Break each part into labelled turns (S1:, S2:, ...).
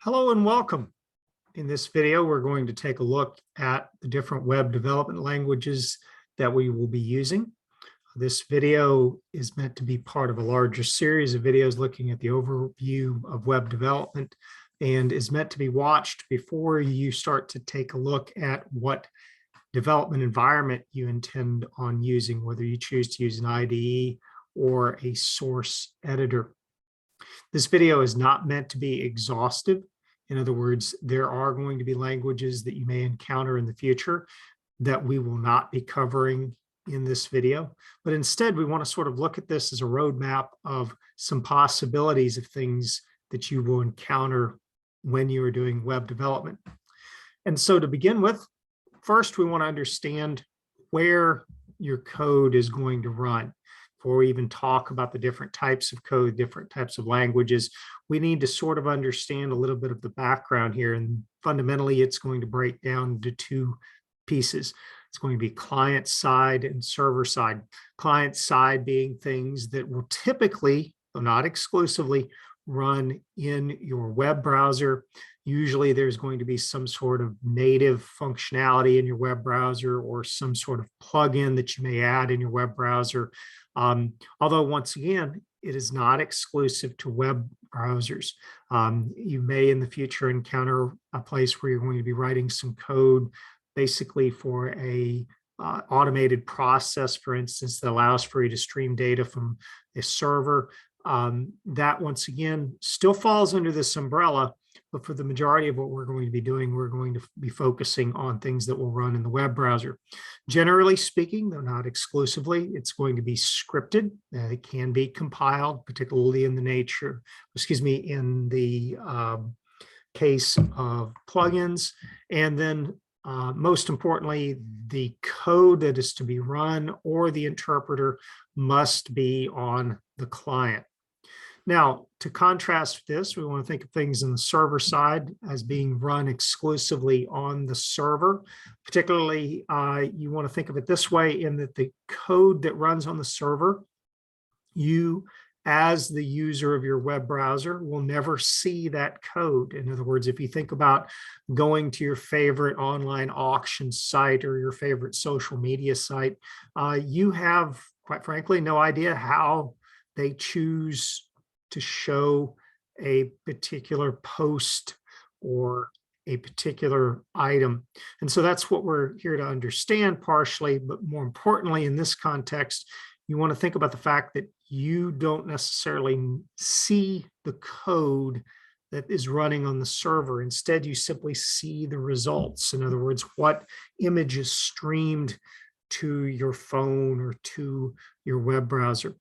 S1: Hello and welcome. In this video, we're going to take a look at the different web development languages that we will be using. This video is meant to be part of a larger series of videos looking at the overview of web development and is meant to be watched before you start to take a look at what development environment you intend on using, whether you choose to use an IDE or a source editor. This video is not meant to be exhaustive. In other words, there are going to be languages that you may encounter in the future that we will not be covering in this video, but instead we want to sort of look at this as a roadmap of some possibilities of things that you will encounter when you are doing web development. And so to begin with, first we want to understand where your code is going to run. Before we even talk about the different types of code, different types of languages, we need to sort of understand a little bit of the background here. And fundamentally, it's going to break down into two pieces. It's going to be client side and server side. Client side being things that will typically, though not exclusively, run in your web browser. Usually there's going to be some sort of native functionality in your web browser or some sort of plugin that you may add in your web browser. Although once again, it is not exclusive to web browsers. You may in the future encounter a place where you're going to be writing some code basically for a automated process, for instance, that allows for you to stream data from a server. That once again still falls under this umbrella, but for the majority of what we're going to be doing, we're going to be focusing on things that will run in the web browser. Generally speaking, though not exclusively, it's going to be scripted. It can be compiled, particularly in the in the case of plugins. And then most importantly, the code that is to be run or the interpreter must be on the client. Now, to contrast this, we want to think of things in the server side as being run exclusively on the server. Particularly, you want to think of it this way, in that the code that runs on the server, you as the user of your web browser will never see that code. In other words, if you think about going to your favorite online auction site or your favorite social media site, you have, quite frankly, no idea how they choose to show a particular post or a particular item. And so that's what we're here to understand partially, but more importantly, in this context, you want to think about the fact that you don't necessarily see the code that is running on the server. Instead, you simply see the results. In other words, what image is streamed to your phone or to your web browser.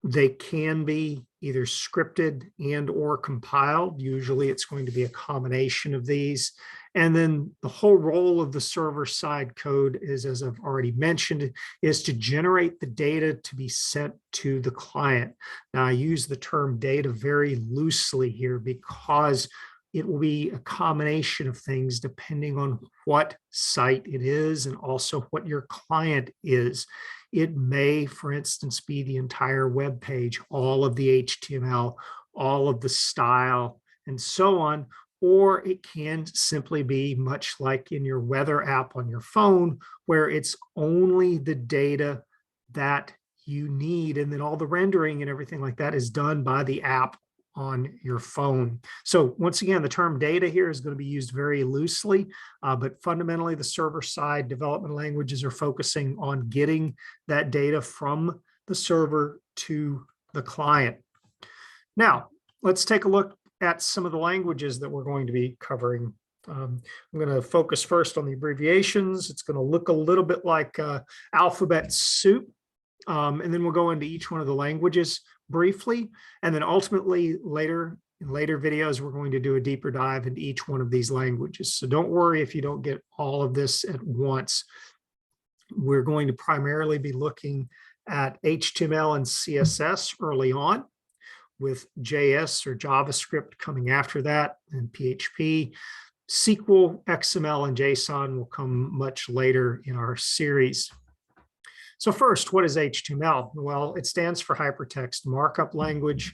S1: They can be either scripted and or compiled. Usually it's going to be a combination of these. And then the whole role of the server side code is, as I've already mentioned, is to generate the data to be sent to the client. Now, I use the term data very loosely here because it will be a combination of things depending on what site it is and also what your client is. It may, for instance, be the entire web page, all of the HTML, all of the style, and so on. Or it can simply be much like in your weather app on your phone, where it's only the data that you need, and then all the rendering and everything like that is done by the app on your phone. So once again, the term data here is going to be used very loosely, but fundamentally the server side development languages are focusing on getting that data from the server to the client. Now, let's take a look at some of the languages that we're going to be covering. I'm going to focus first on the abbreviations. It's going to look a little bit like alphabet soup. And then we'll go into each one of the languages briefly. And then ultimately in later videos, we're going to do a deeper dive into each one of these languages. So don't worry if you don't get all of this at once. We're going to primarily be looking at HTML and CSS early on, with JS or JavaScript coming after that, and PHP. SQL, XML, and JSON will come much later in our series. So first, what is HTML? Well, it stands for Hypertext Markup Language.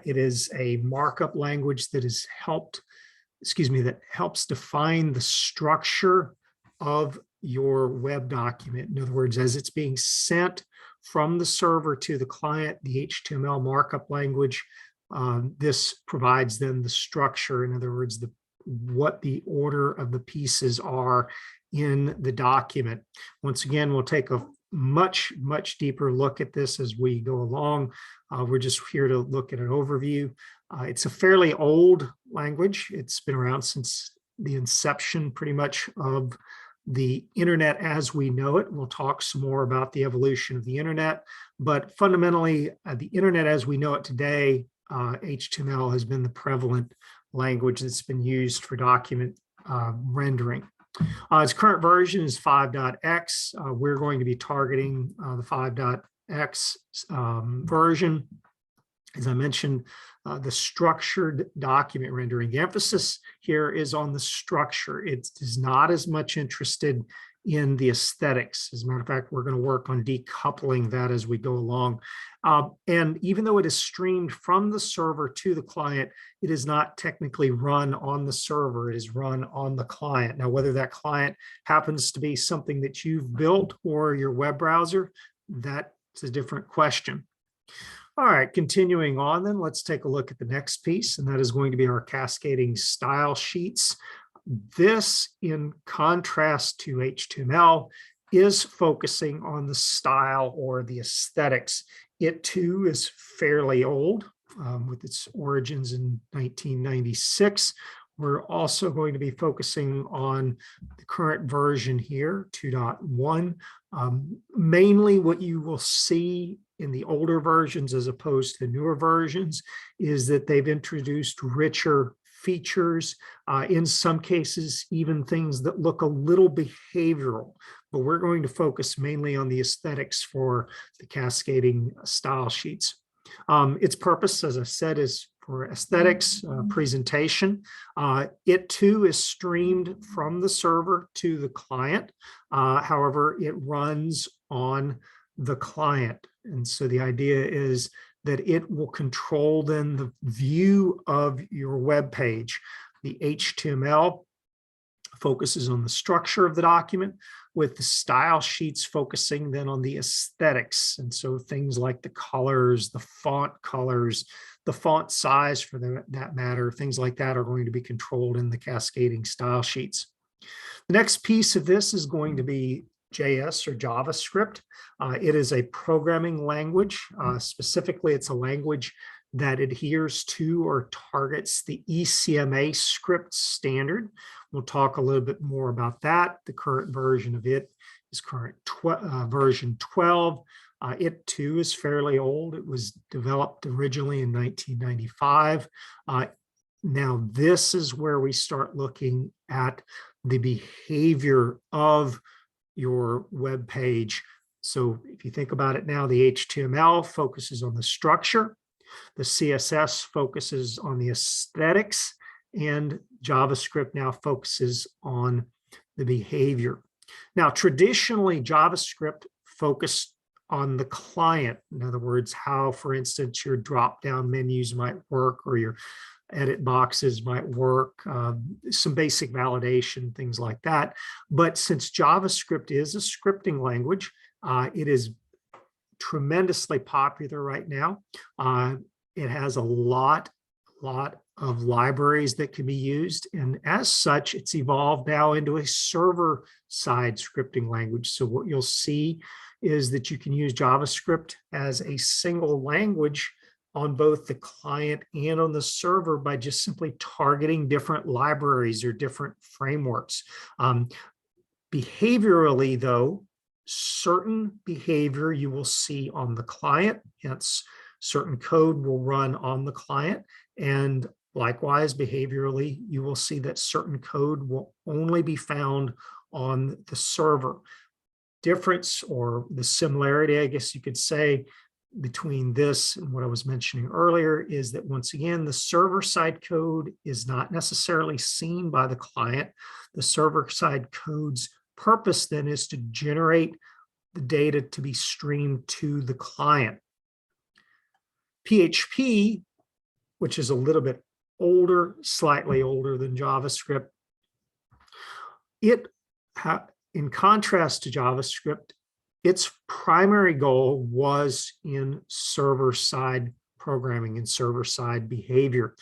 S1: It is a markup language that that helps define the structure of your web document. In other words, as it's being sent from the server to the client, the HTML markup language, this provides then the structure. In other words, what the order of the pieces are in the document. Once again, we'll take a much deeper look at this as we go along. We're just here to look at an overview. It's a fairly old language. It's been around since the inception pretty much of the internet as we know it. We'll talk some more about the evolution of the internet, but fundamentally the internet as we know it today, HTML has been the prevalent language that's been used for document rendering. Its current version is 5.x. We're going to be targeting the 5.x version. As I mentioned, the structured document rendering. The emphasis here is on the structure. It is not as much interested in the aesthetics. As a matter of fact, we're going to work on decoupling that as we go along. And even though it is streamed from the server to the client, it is not technically run on the server. It is run on the client. Now, whether that client happens to be something that you've built or your web browser, that's a different question. All right, continuing on then, let's take a look at the next piece, and that is going to be our cascading style sheets. This, in contrast to HTML, is focusing on the style or the aesthetics. It too is fairly old, with its origins in 1996. We're also going to be focusing on the current version here, 2.1. Mainly what you will see in the older versions as opposed to the newer versions is that they've introduced richer features, in some cases, even things that look a little behavioral, but we're going to focus mainly on the aesthetics for the cascading style sheets. Its purpose, as I said, is for aesthetics, presentation. It too is streamed from the server to the client. However, it runs on the client. And so the idea is that it will control then the view of your web page. The HTML focuses on the structure of the document, with the style sheets focusing then on the aesthetics. And so things like the colors, the font size for that matter, things like that are going to be controlled in the cascading style sheets. The next piece of this is going to be JS or JavaScript. It is a programming language. Specifically, it's a language that adheres to or targets the ECMA script standard. We'll talk a little bit more about that. The current version of it is version 12. It too is fairly old. It was developed originally in 1995. Now this is where we start looking at the behavior of your web page. So if you think about it now, the HTML focuses on the structure, the CSS focuses on the aesthetics, and JavaScript now focuses on the behavior. Now, traditionally, JavaScript focused on the client. In other words, how, for instance, your drop-down menus might work or your edit boxes might work, some basic validation, things like that. But since JavaScript is a scripting language, it is tremendously popular right now. It has a lot of libraries that can be used. And as such, it's evolved now into a server-side scripting language. So what you'll see is that you can use JavaScript as a single language on both the client and on the server by just simply targeting different libraries or different frameworks. Behaviorally, though, certain behavior you will see on the client, hence certain code will run on the client, and likewise, behaviorally, you will see that certain code will only be found on the server. Difference, or the similarity, I guess you could say, between this and what I was mentioning earlier is that once again, the server-side code is not necessarily seen by the client. The server-side code's purpose then is to generate the data to be streamed to the client. PHP which is a little bit older, slightly older than JavaScript. In contrast to JavaScript, its primary goal was in server-side programming and server-side behavior.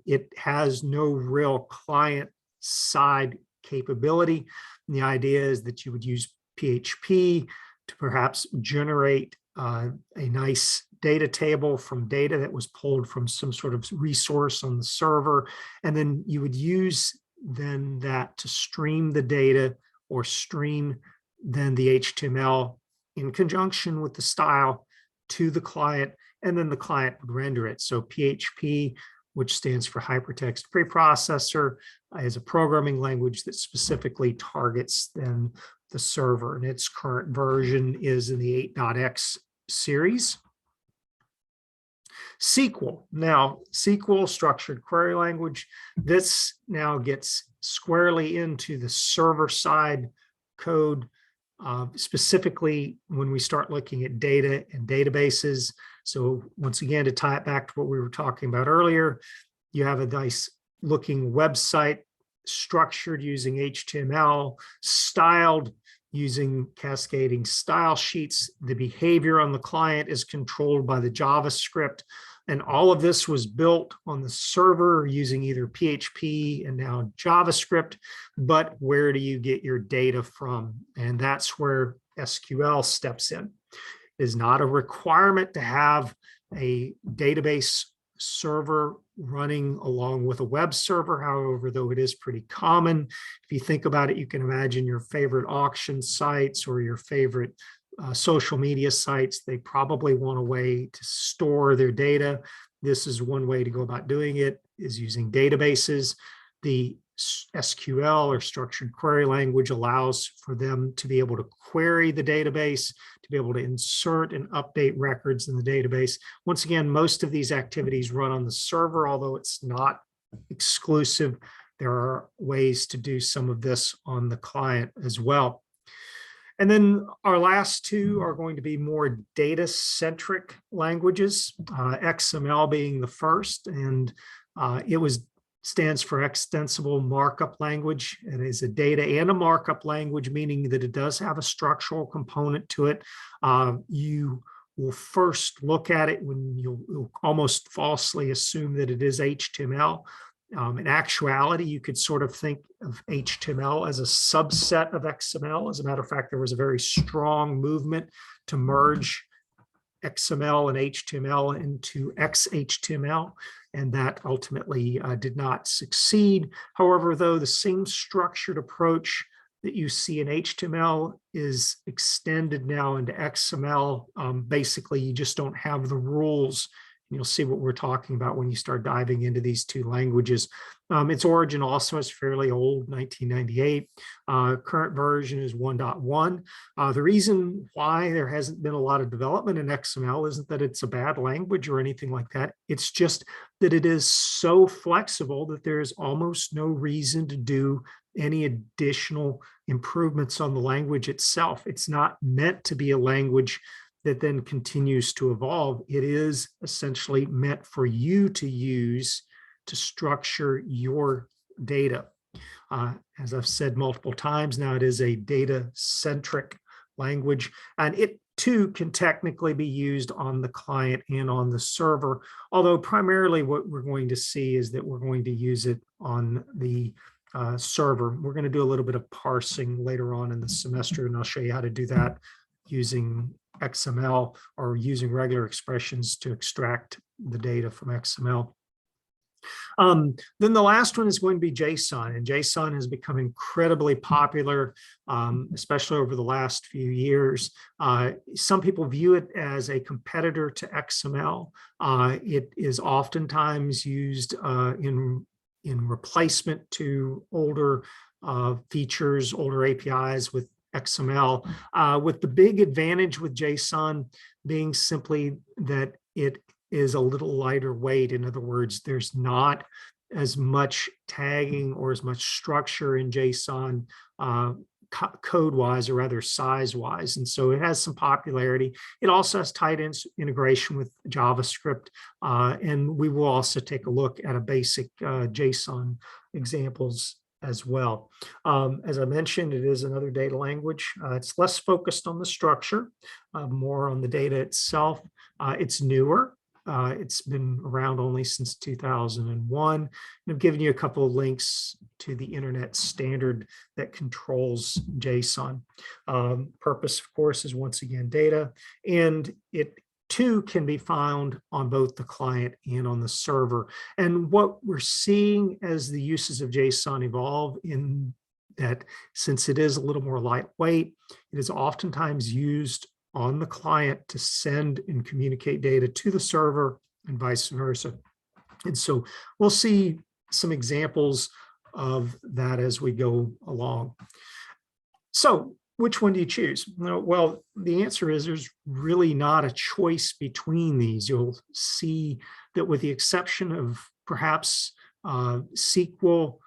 S1: It has no real client-side capability. And the idea is that you would use PHP to perhaps generate a nice data table from data that was pulled from some sort of resource on the server. And then you would use then that to stream the data or stream then the HTML in conjunction with the style to the client, and then the client would render it. So PHP, which stands for Hypertext Preprocessor, is a programming language that specifically targets then the server, and its current version is in the 8.x series. SQL. Now, SQL, structured query language, this now gets squarely into the server-side code, specifically when we start looking at data and databases. So once again, to tie it back to what we were talking about earlier, you have a nice looking website structured using HTML, styled using cascading style sheets. The behavior on the client is controlled by the JavaScript. And all of this was built on the server using either PHP and now JavaScript. But where do you get your data from? And that's where SQL steps in. It is not a requirement to have a database server running along with a web server. However, though it is pretty common, if you think about it, you can imagine your favorite auction sites or your favorite social media sites. They probably want a way to store their data. This is one way to go about doing it, is using databases. The SQL, or structured query language, allows for them to be able to query the database, to be able to insert and update records in the database. Once again, most of these activities run on the server, although it's not exclusive. There are ways to do some of this on the client as well. And then our last two are going to be more data-centric languages, XML being the first, and it stands for Extensible Markup Language. It is a data and a markup language, meaning that it does have a structural component to it. You will first look at it when you'll almost falsely assume that it is HTML. In actuality, you could sort of think of HTML as a subset of XML. As a matter of fact, there was a very strong movement to merge XML and HTML into XHTML, and that ultimately did not succeed. However, though, the same structured approach that you see in HTML is extended now into XML. Basically, you just don't have the rules. You'll see what we're talking about when you start diving into these two languages. Its origin also is fairly old, 1998. Current version is 1.1. The reason why there hasn't been a lot of development in XML isn't that it's a bad language or anything like that. It's just that it is so flexible that there's almost no reason to do any additional improvements on the language itself. It's not meant to be a language that then continues to evolve. It is essentially meant for you to use to structure your data. As I've said multiple times now, it is a data-centric language, and it too can technically be used on the client and on the server, although primarily what we're going to see is that we're going to use it on the server. We're going to do a little bit of parsing later on in the semester, and I'll show you how to do that using XML or using regular expressions to extract the data from XML. Then the last one is going to be JSON, and JSON has become incredibly popular, especially over the last few years. Some people view it as a competitor to XML. It is oftentimes used in replacement to older features, older APIs with XML, with the big advantage with JSON being simply that it is a little lighter weight. In other words, there's not as much tagging or as much structure in JSON code-wise, or rather size-wise. And so it has some popularity. It also has tight integration with JavaScript. And we will also take a look at a basic JSON examples as well. As I mentioned, it is another data language. It's less focused on the structure, more on the data itself. It's newer. It's been around only since 2001. And I've given you a couple of links to the internet standard that controls JSON. Purpose, of course, is once again data, and it too can be found on both the client and on the server. And what we're seeing as the uses of JSON evolve in that, since it is a little more lightweight, it is oftentimes used on the client to send and communicate data to the server and vice versa. And so we'll see some examples of that as we go along. So which one do you choose? Well, the answer is there's really not a choice between these. You'll see that with the exception of perhaps SQL,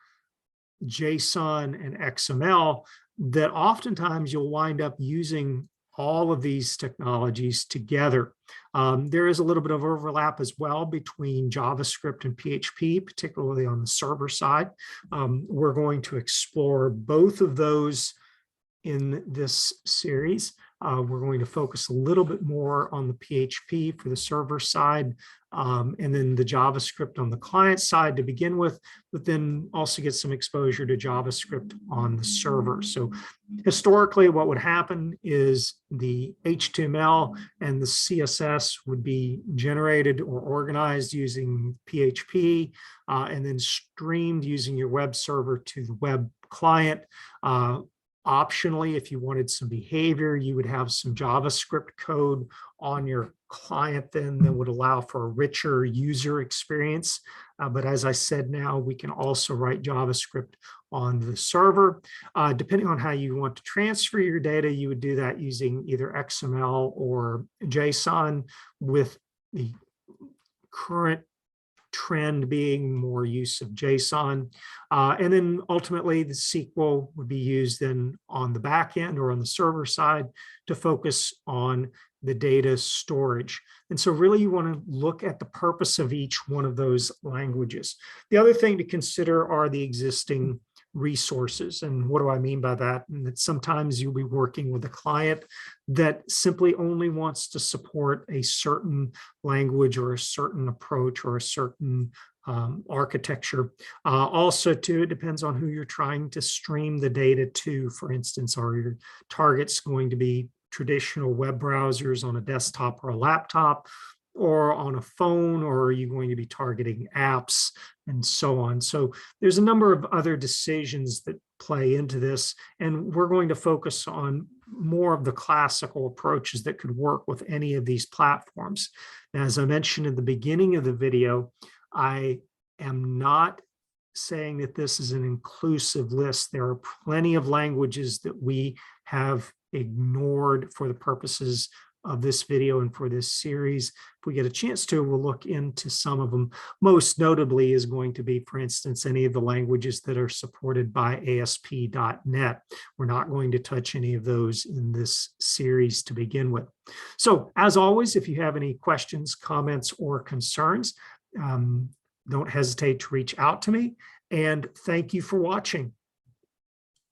S1: JSON, and XML, that oftentimes you'll wind up using all of these technologies together. There is a little bit of overlap as well between JavaScript and PHP, particularly on the server side. We're going to explore both of those in this series. We're going to focus a little bit more on the PHP for the server side, and then the JavaScript on the client side to begin with, but then also get some exposure to JavaScript on the server. So historically, what would happen is the HTML and the CSS would be generated or organized using PHP, and then streamed using your web server to the web client. Optionally, if you wanted some behavior, you would have some JavaScript code on your client then that would allow for a richer user experience. But as I said, now we can also write JavaScript on the server. Depending on how you want to transfer your data, you would do that using either XML or JSON, with the current trend being more use of JSON. And then ultimately the SQL would be used then on the back end or on the server side to focus on the data storage. And so really you want to look at the purpose of each one of those languages. The other thing to consider are the existing resources. And what do I mean by that? And that sometimes you'll be working with a client that simply only wants to support a certain language or a certain approach or a certain architecture. Also, too, it depends on who you're trying to stream the data to. For instance, are your targets going to be traditional web browsers on a desktop or a laptop, or on a phone, or are you going to be targeting apps and so on? So there's a number of other decisions that play into this, and we're going to focus on more of the classical approaches that could work with any of these platforms. Now, as I mentioned in the beginning of the video, I am not saying that this is an inclusive list. There are plenty of languages that we have ignored for the purposes of this video and for this series. If we get a chance to, we'll look into some of them. Most notably is going to be, for instance, any of the languages that are supported by ASP.NET. We're not going to touch any of those in this series to begin with. So as always, if you have any questions, comments, or concerns, don't hesitate to reach out to me. And thank you for watching.